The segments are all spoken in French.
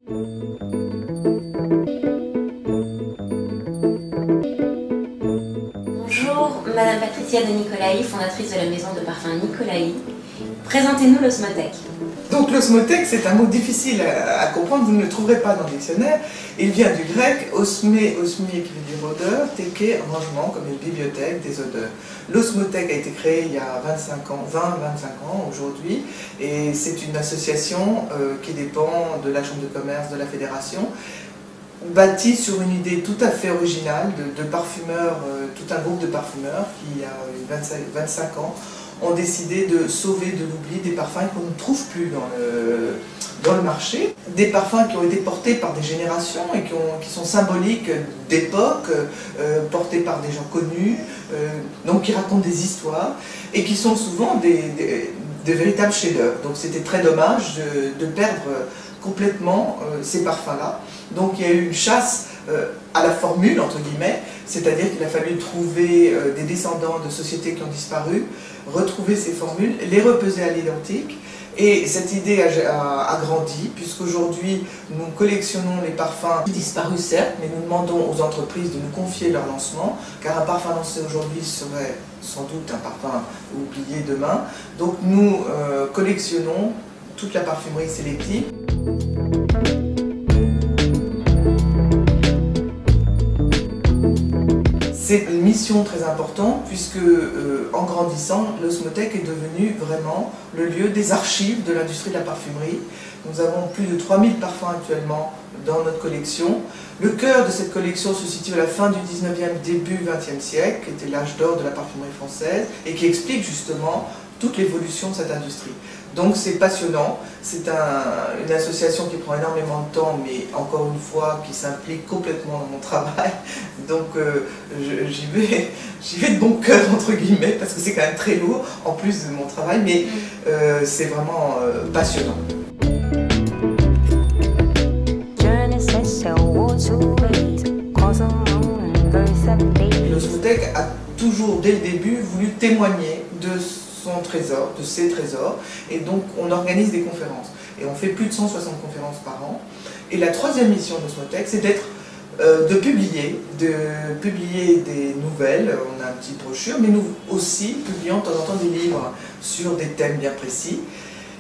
Bonjour, Madame Patricia de Nicolaï, fondatrice de la maison de parfum Nicolaï. Présentez-nous l'osmothèque. Donc l'osmothèque, c'est un mot difficile à comprendre, vous ne le trouverez pas dans le dictionnaire. Il vient du grec osmé qui veut dire odeur, teke, rangement, comme une bibliothèque des odeurs. L'osmothèque a été créée il y a 25 ans aujourd'hui, et c'est une association qui dépend de la Chambre de commerce de la Fédération, bâtie sur une idée tout à fait originale de parfumeurs, tout un groupe de parfumeurs qui, il y a 25 ans, ont décidé de sauver de l'oubli des parfums qu'on ne trouve plus dans le marché. Des parfums qui ont été portés par des générations et qui sont symboliques d'époque, portés par des gens connus, donc qui racontent des histoires et qui sont souvent des véritables chefs-d'œuvre. Donc c'était très dommage de perdre complètement ces parfums-là. Donc il y a eu une chasse à la formule, entre guillemets, c'est-à-dire qu'il a fallu trouver des descendants de sociétés qui ont disparu, retrouver ces formules, les repeser à l'identique, et cette idée a grandi, puisqu'aujourd'hui nous collectionnons les parfums disparus certes, mais nous demandons aux entreprises de nous confier leur lancement, car un parfum lancé aujourd'hui serait sans doute un parfum oublié demain. Donc nous collectionnons toute la parfumerie sélective. C'est une mission très importante puisque, en grandissant, l'osmothèque est devenue vraiment le lieu des archives de l'industrie de la parfumerie. Nous avons plus de 3000 parfums actuellement dans notre collection. Le cœur de cette collection se situe à la fin du 19e, début 20e siècle, qui était l'âge d'or de la parfumerie française, et qui explique justement toute l'évolution de cette industrie. Donc c'est passionnant, c'est une association qui prend énormément de temps, mais encore une fois qui s'implique complètement dans mon travail. Donc j'y vais de bon cœur entre guillemets, parce que c'est quand même très lourd en plus de mon travail, mais c'est vraiment passionnant. L'osmothèque a toujours, dès le début, voulu témoigner de son trésor, de ses trésors, et donc on organise des conférences. Et on fait plus de 160 conférences par an. Et la troisième mission de l'osmothèque, c'est de publier des nouvelles. On a un petit brochure, mais nous aussi publions de temps en temps des livres sur des thèmes bien précis.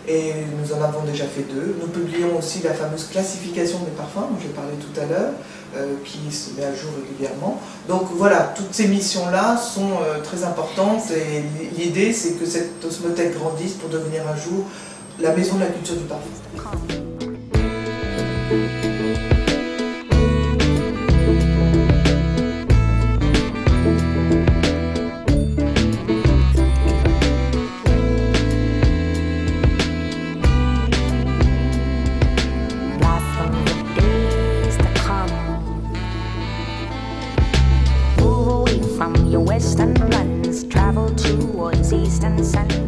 Et nous en avons déjà fait 2. Nous publions aussi la fameuse classification des parfums, dont j'ai parlé tout à l'heure, qui se met à jour régulièrement. Donc voilà, toutes ces missions-là sont très importantes, et l'idée c'est que cette osmothèque grandisse pour devenir un jour la maison de la culture du parfum. Your western lands travel towards eastern sun.